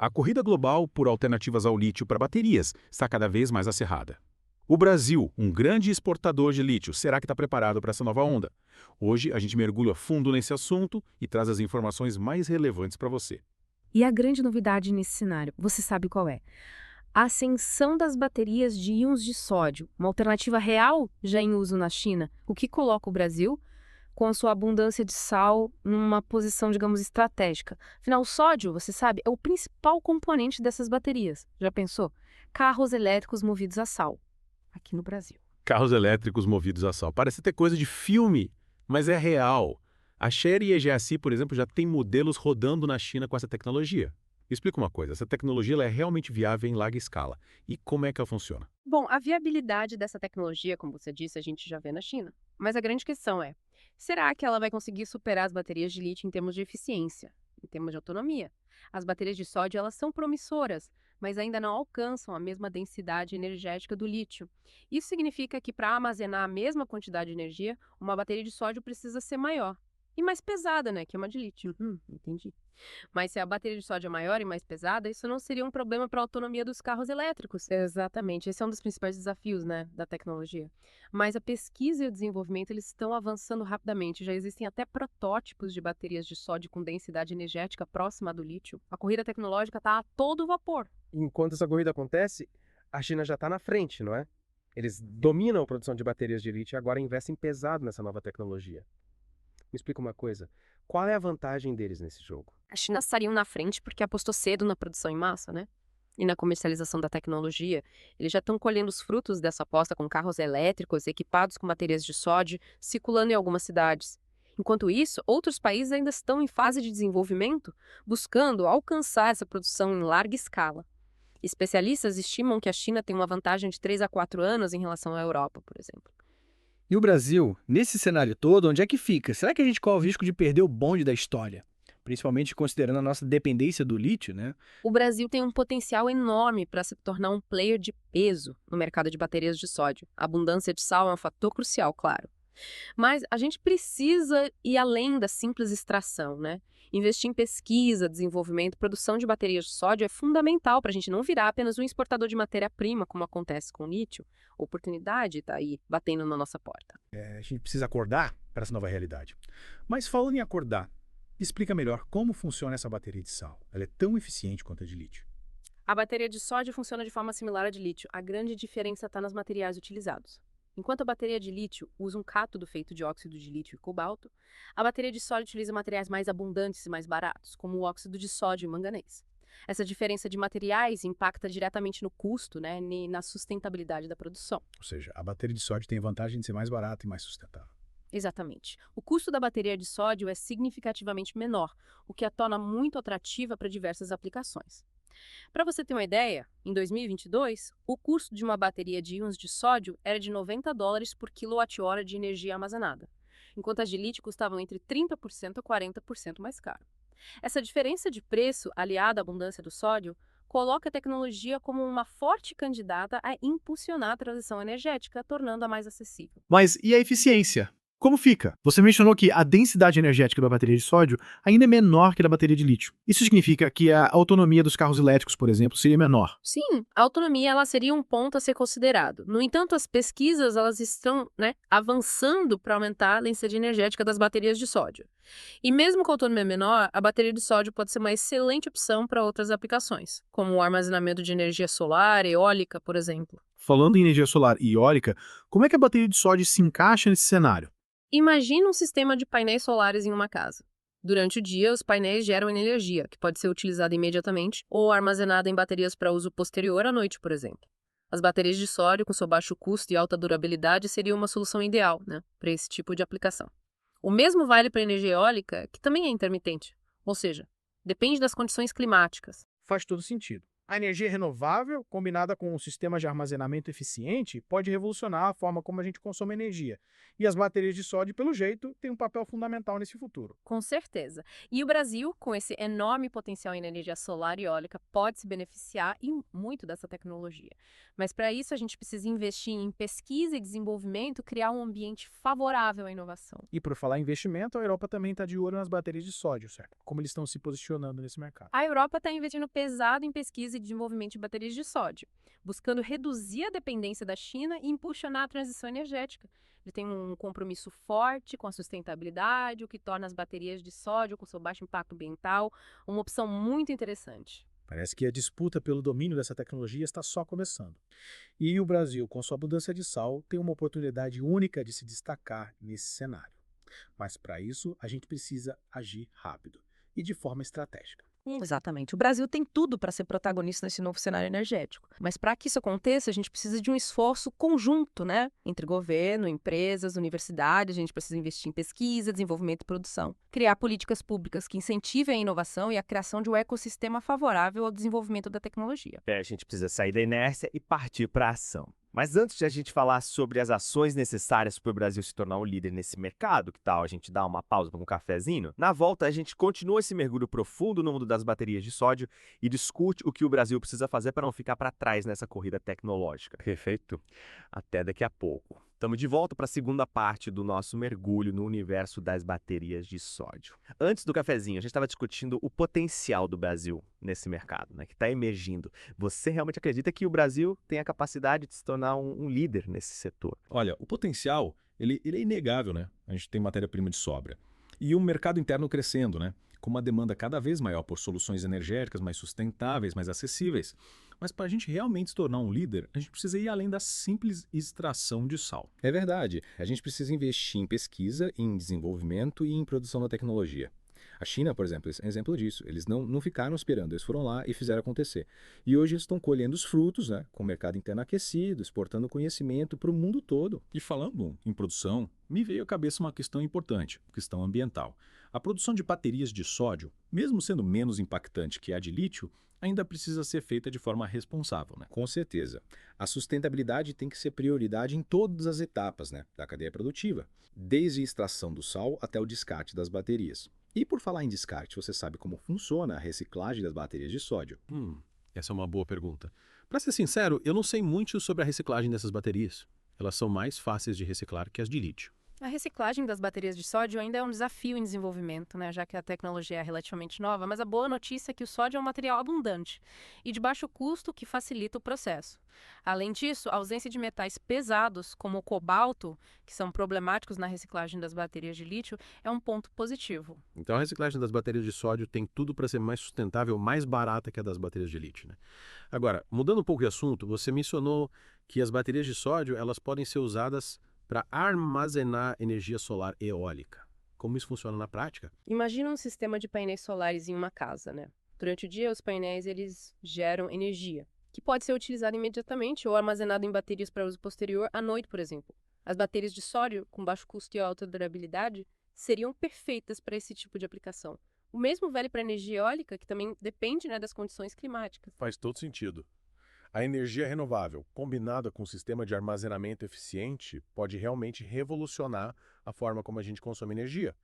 A corrida global por alternativas ao lítio para baterias está cada vez mais acirrada. O Brasil, um grande exportador de lítio, será que está preparado para essa nova onda? Hoje a gente mergulha fundo nesse assunto e traz as informações mais relevantes para você. E a grande novidade nesse cenário, você sabe qual é? A ascensão das baterias de íons de sódio, uma alternativa real já em uso na China, o que coloca o Brasil, com a sua abundância de sal, numa posição, digamos, estratégica. Afinal, o sódio, você sabe, é o principal componente dessas baterias. Já pensou? Carros elétricos movidos a sal, aqui no Brasil. Carros elétricos movidos a sal. Parece ter coisa de filme, mas é real. A Chery e a GAC, por exemplo, já tem modelos rodando na China com essa tecnologia. Me explica uma coisa, essa tecnologia ela é realmente viável em larga escala. E como é que ela funciona? Bom, a viabilidade dessa tecnologia, como você disse, a gente já vê na China. Mas a grande questão é, será que ela vai conseguir superar as baterias de lítio em termos de eficiência, em termos de autonomia? As baterias de sódio, elas são promissoras, mas ainda não alcançam a mesma densidade energética do lítio. Isso significa que para armazenar a mesma quantidade de energia, uma bateria de sódio precisa ser maior. E mais pesada, né, que uma de lítio. Entendi. Mas se a bateria de sódio é maior e mais pesada, isso não seria um problema para a autonomia dos carros elétricos. Exatamente, esse é um dos principais desafios, né, da tecnologia. Mas a pesquisa e o desenvolvimento, eles estão avançando rapidamente. Já existem até protótipos de baterias de sódio com densidade energética próxima do lítio. A corrida tecnológica está a todo vapor. Enquanto essa corrida acontece, a China já está na frente, não é? Eles dominam a produção de baterias de lítio e agora investem pesado nessa nova tecnologia. Me explica uma coisa, qual é a vantagem deles nesse jogo? A China estaria na frente porque apostou cedo na produção em massa, né? E na comercialização da tecnologia. Eles já estão colhendo os frutos dessa aposta com carros elétricos equipados com baterias de sódio circulando em algumas cidades. Enquanto isso, outros países ainda estão em fase de desenvolvimento, buscando alcançar essa produção em larga escala. Especialistas estimam que a China tem uma vantagem de 3 a 4 anos em relação à Europa, por exemplo. E o Brasil, nesse cenário todo, onde é que fica? Será que a gente corre o risco de perder o bonde da história? Principalmente considerando a nossa dependência do lítio, né? O Brasil tem um potencial enorme para se tornar um player de peso no mercado de baterias de sódio. A abundância de sal é um fator crucial, claro. Mas a gente precisa ir além da simples extração, né? Investir em pesquisa, desenvolvimento, produção de baterias de sódio é fundamental para a gente não virar apenas um exportador de matéria-prima, como acontece com o lítio. A oportunidade está aí, batendo na nossa porta. A gente precisa acordar para essa nova realidade. Mas falando em acordar, explica melhor como funciona essa bateria de sal. Ela é tão eficiente quanto a de lítio. A bateria de sódio funciona de forma similar à de lítio. A grande diferença está nos materiais utilizados. Enquanto a bateria de lítio usa um cátodo feito de óxido de lítio e cobalto, a bateria de sódio utiliza materiais mais abundantes e mais baratos, como o óxido de sódio e manganês. Essa diferença de materiais impacta diretamente no custo, né, e na sustentabilidade da produção. Ou seja, a bateria de sódio tem a vantagem de ser mais barata e mais sustentável. Exatamente. O custo da bateria de sódio é significativamente menor, o que a torna muito atrativa para diversas aplicações. Para você ter uma ideia, em 2022, o custo de uma bateria de íons de sódio era de US$ 90 por quilowatt-hora de energia armazenada, enquanto as de lítio custavam entre 30% a 40% mais caro. Essa diferença de preço, aliada à abundância do sódio, coloca a tecnologia como uma forte candidata a impulsionar a transição energética, tornando-a mais acessível. Mas e a eficiência? Como fica? Você mencionou que a densidade energética da bateria de sódio ainda é menor que a da bateria de lítio. Isso significa que a autonomia dos carros elétricos, por exemplo, seria menor. Sim, a autonomia ela seria um ponto a ser considerado. No entanto, as pesquisas elas estão, avançando para aumentar a densidade energética das baterias de sódio. E mesmo com a autonomia menor, a bateria de sódio pode ser uma excelente opção para outras aplicações, como o armazenamento de energia solar, eólica, por exemplo. Falando em energia solar e eólica, como é que a bateria de sódio se encaixa nesse cenário? Imagine um sistema de painéis solares em uma casa. Durante o dia, os painéis geram energia, que pode ser utilizada imediatamente ou armazenada em baterias para uso posterior à noite, por exemplo. As baterias de sódio, com seu baixo custo e alta durabilidade, seriam uma solução ideal, para esse tipo de aplicação. O mesmo vale para a energia eólica, que também é intermitente, ou seja, depende das condições climáticas. Faz todo sentido. A energia renovável, combinada com um sistema de armazenamento eficiente, pode revolucionar a forma como a gente consome energia. E as baterias de sódio, pelo jeito, têm um papel fundamental nesse futuro. Com certeza. E o Brasil, com esse enorme potencial em energia solar e eólica, pode se beneficiar e muito dessa tecnologia. Mas para isso a gente precisa investir em pesquisa e desenvolvimento, criar um ambiente favorável à inovação. E por falar em investimento, a Europa também está de olho nas baterias de sódio, certo? Como eles estão se posicionando nesse mercado. A Europa está investindo pesado em pesquisa e desenvolvimento de baterias de sódio, buscando reduzir a dependência da China e impulsionar a transição energética. Ele tem um compromisso forte com a sustentabilidade, o que torna as baterias de sódio, com seu baixo impacto ambiental, uma opção muito interessante. Parece que a disputa pelo domínio dessa tecnologia está só começando. E o Brasil, com sua abundância de sal, tem uma oportunidade única de se destacar nesse cenário. Mas para isso, a gente precisa agir rápido e de forma estratégica. Exatamente. O Brasil tem tudo para ser protagonista nesse novo cenário energético. Mas para que isso aconteça, a gente precisa de um esforço conjunto, né? Entre governo, empresas, universidades, a gente precisa investir em pesquisa, desenvolvimento e produção. Criar políticas públicas que incentivem a inovação e a criação de um ecossistema favorável ao desenvolvimento da tecnologia. A gente precisa sair da inércia e partir para a ação. Mas antes de a gente falar sobre as ações necessárias para o Brasil se tornar um líder nesse mercado, que tal a gente dar uma pausa para um cafezinho? Na volta, a gente continua esse mergulho profundo no mundo das baterias de sódio e discute o que o Brasil precisa fazer para não ficar para trás nessa corrida tecnológica. Perfeito? Até daqui a pouco. Estamos de volta para a segunda parte do nosso mergulho no universo das baterias de sódio. Antes do cafezinho, a gente estava discutindo o potencial do Brasil nesse mercado, né, que está emergindo. Você realmente acredita que o Brasil tem a capacidade de se tornar um líder nesse setor? Olha, o potencial, ele é inegável, né? A gente tem matéria-prima de sobra. E um mercado interno crescendo, né? Com uma demanda cada vez maior por soluções energéticas mais sustentáveis, mais acessíveis. Mas para a gente realmente se tornar um líder, a gente precisa ir além da simples extração de sal. É verdade, a gente precisa investir em pesquisa, em desenvolvimento e em produção da tecnologia. A China, por exemplo, é um exemplo disso. Eles não ficaram esperando, eles foram lá e fizeram acontecer. E hoje eles estão colhendo os frutos, né, com o mercado interno aquecido, exportando conhecimento para o mundo todo. E falando em produção, me veio à cabeça uma questão importante, questão ambiental. A produção de baterias de sódio, mesmo sendo menos impactante que a de lítio, ainda precisa ser feita de forma responsável, né? Com certeza. A sustentabilidade tem que ser prioridade em todas as etapas, né, da cadeia produtiva, desde a extração do sal até o descarte das baterias. E por falar em descarte, você sabe como funciona a reciclagem das baterias de sódio? Essa é uma boa pergunta. Para ser sincero, eu não sei muito sobre a reciclagem dessas baterias. Elas são mais fáceis de reciclar que as de lítio. A reciclagem das baterias de sódio ainda é um desafio em desenvolvimento, né, já que a tecnologia é relativamente nova, mas a boa notícia é que o sódio é um material abundante e de baixo custo que facilita o processo. Além disso, a ausência de metais pesados, como o cobalto, que são problemáticos na reciclagem das baterias de lítio, é um ponto positivo. Então a reciclagem das baterias de sódio tem tudo para ser mais sustentável, mais barata que a das baterias de lítio, né? Agora, mudando um pouco de assunto, você mencionou que as baterias de sódio elas podem ser usadas para armazenar energia solar eólica. Como isso funciona na prática? Imagina um sistema de painéis solares em uma casa, né? Durante o dia, os painéis eles geram energia, que pode ser utilizada imediatamente ou armazenada em baterias para uso posterior à noite, por exemplo. As baterias de sódio, com baixo custo e alta durabilidade, seriam perfeitas para esse tipo de aplicação. O mesmo vale para a energia eólica, que também depende, né, das condições climáticas. Faz todo sentido. A energia renovável, combinada com um sistema de armazenamento eficiente, pode realmente revolucionar a forma como a gente consome energia.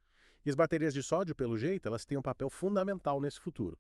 E as baterias de sódio, pelo jeito, elas têm um papel fundamental nesse futuro.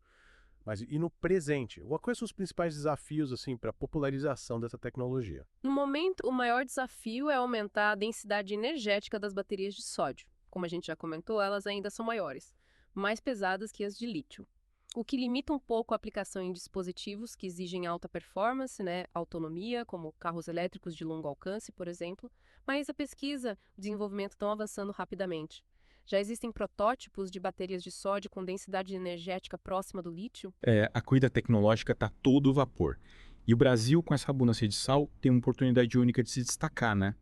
Mas e no presente? Quais são os principais desafios assim, para a popularização dessa tecnologia? No momento, o maior desafio é aumentar a densidade energética das baterias de sódio. Como a gente já comentou, elas ainda são maiores, mais pesadas que as de lítio, o que limita um pouco a aplicação em dispositivos que exigem alta performance, né, autonomia, como carros elétricos de longo alcance, por exemplo, mas a pesquisa e o desenvolvimento estão avançando rapidamente. Já existem protótipos de baterias de sódio com densidade energética próxima do lítio? A corrida tecnológica está todo vapor. E o Brasil, com essa abundância de sal, tem uma oportunidade única de se destacar, né?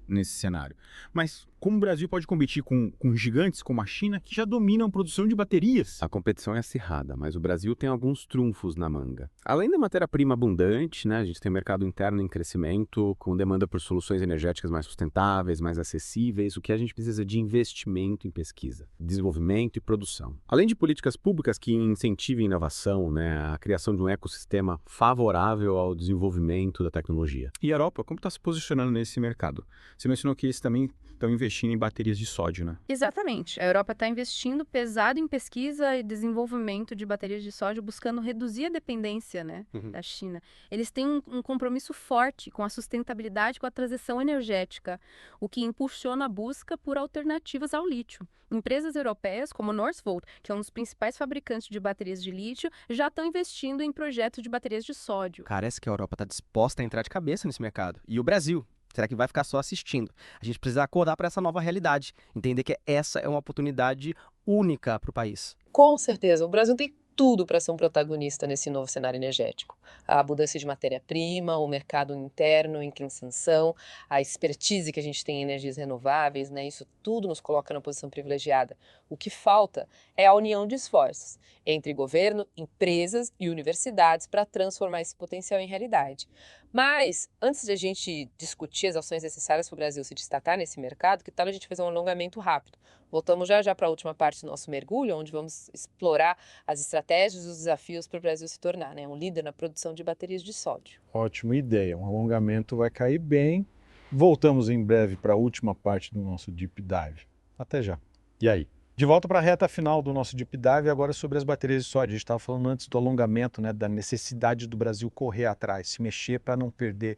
nesse cenário. Mas como o Brasil pode competir com gigantes como a China, que já dominam a produção de baterias? A competição é acirrada, mas o Brasil tem alguns trunfos na manga. Além da matéria-prima abundante, né, a gente tem um mercado interno em crescimento, com demanda por soluções energéticas mais sustentáveis, mais acessíveis. O que a gente precisa de investimento em pesquisa, desenvolvimento e produção. Além de políticas públicas que incentivem a inovação, né, a criação de um ecossistema favorável ao desenvolvimento da tecnologia. E a Europa, como está se posicionando nesse mercado? Você mencionou que eles também estão investindo em baterias de sódio, né? Exatamente. A Europa está investindo pesado em pesquisa e desenvolvimento de baterias de sódio, buscando reduzir a dependência, né, da China. Eles têm um compromisso forte com a sustentabilidade, com a transição energética, o que impulsiona a busca por alternativas ao lítio. Empresas europeias como Northvolt, que é um dos principais fabricantes de baterias de lítio, já estão investindo em projetos de baterias de sódio. Parece que a Europa está disposta a entrar de cabeça nesse mercado. E o Brasil? Será que vai ficar só assistindo? A gente precisa acordar para essa nova realidade, entender que essa é uma oportunidade única para o país. Com certeza, o Brasil tem tudo para ser um protagonista nesse novo cenário energético. A abundância de matéria-prima, o mercado interno em expansão, a expertise que a gente tem em energias renováveis, né? Isso tudo nos coloca numa posição privilegiada. O que falta é a união de esforços entre governo, empresas e universidades para transformar esse potencial em realidade. Mas, antes de a gente discutir as ações necessárias para o Brasil se destacar nesse mercado, que tal a gente fazer um alongamento rápido? Voltamos já para a última parte do nosso mergulho, onde vamos explorar as estratégias e os desafios para o Brasil se tornar, né, um líder na produção de baterias de sódio. Ótima ideia, um alongamento vai cair bem. Voltamos em breve para a última parte do nosso Deep Dive. Até já. E aí? De volta para a reta final do nosso Deep Dive, agora sobre as baterias de sódio. A gente estava falando antes do alongamento, né, da necessidade do Brasil correr atrás, se mexer para não perder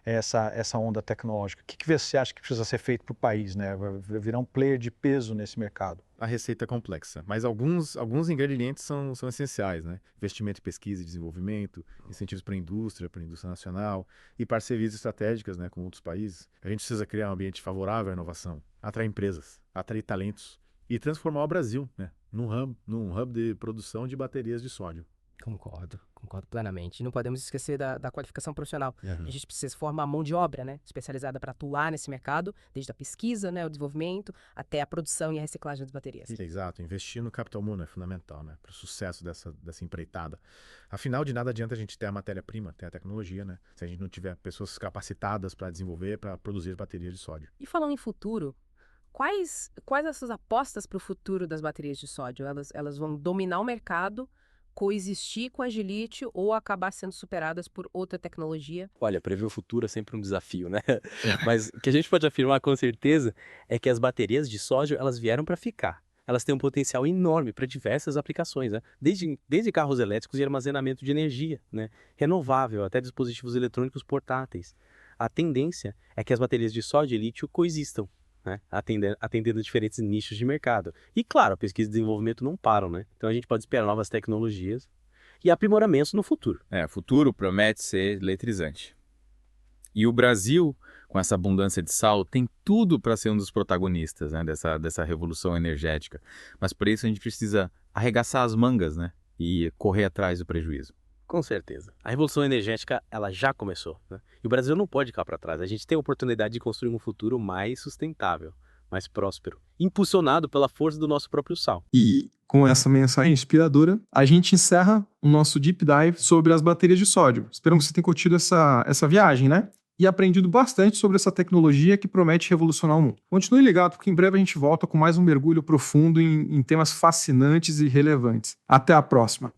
essa onda tecnológica. O que você acha que precisa ser feito para o país, né? Vai virar um player de peso nesse mercado. A receita é complexa, mas alguns ingredientes são essenciais, né? Investimento em pesquisa e desenvolvimento, incentivos para a indústria nacional e parcerias estratégicas, né, com outros países. A gente precisa criar um ambiente favorável à inovação, atrair empresas, atrair talentos e transformar o Brasil, né, num hub de produção de baterias de sódio. Concordo plenamente. E não podemos esquecer da qualificação profissional. A gente precisa formar mão de obra, né, especializada para atuar nesse mercado, desde a pesquisa, né, o desenvolvimento, até a produção e a reciclagem das baterias. Exato. Investir no capital humano é fundamental, né, para o sucesso dessa empreitada. Afinal, de nada adianta a gente ter a matéria-prima, ter a tecnologia, né, se a gente não tiver pessoas capacitadas para desenvolver, para produzir baterias de sódio. E falando em futuro, quais essas apostas para o futuro das baterias de sódio? Elas vão dominar o mercado, coexistir com a de lítio ou acabar sendo superadas por outra tecnologia? Olha, prever o futuro é sempre um desafio, né? Mas o que a gente pode afirmar com certeza é que as baterias de sódio, elas vieram para ficar. Elas têm um potencial enorme para diversas aplicações, né? Desde carros elétricos e armazenamento de energia, né, renovável, até dispositivos eletrônicos portáteis. A tendência é que as baterias de sódio e lítio coexistam, né, atendendo diferentes nichos de mercado. E claro, a pesquisa e desenvolvimento não param, né? Então a gente pode esperar novas tecnologias e aprimoramentos no futuro. O futuro promete ser eletrizante. E o Brasil, com essa abundância de sal, tem tudo para ser um dos protagonistas, né, dessa revolução energética. Mas para isso a gente precisa arregaçar as mangas, né, e correr atrás do prejuízo. Com certeza. A revolução energética, ela já começou, né? E o Brasil não pode ficar para trás. A gente tem a oportunidade de construir um futuro mais sustentável, mais próspero, impulsionado pela força do nosso próprio sal. E com essa mensagem inspiradora, a gente encerra o nosso Deep Dive sobre as baterias de sódio. Espero que você tenha curtido essa viagem, né? E aprendido bastante sobre essa tecnologia que promete revolucionar o mundo. Continue ligado, porque em breve a gente volta com mais um mergulho profundo em temas fascinantes e relevantes. Até a próxima!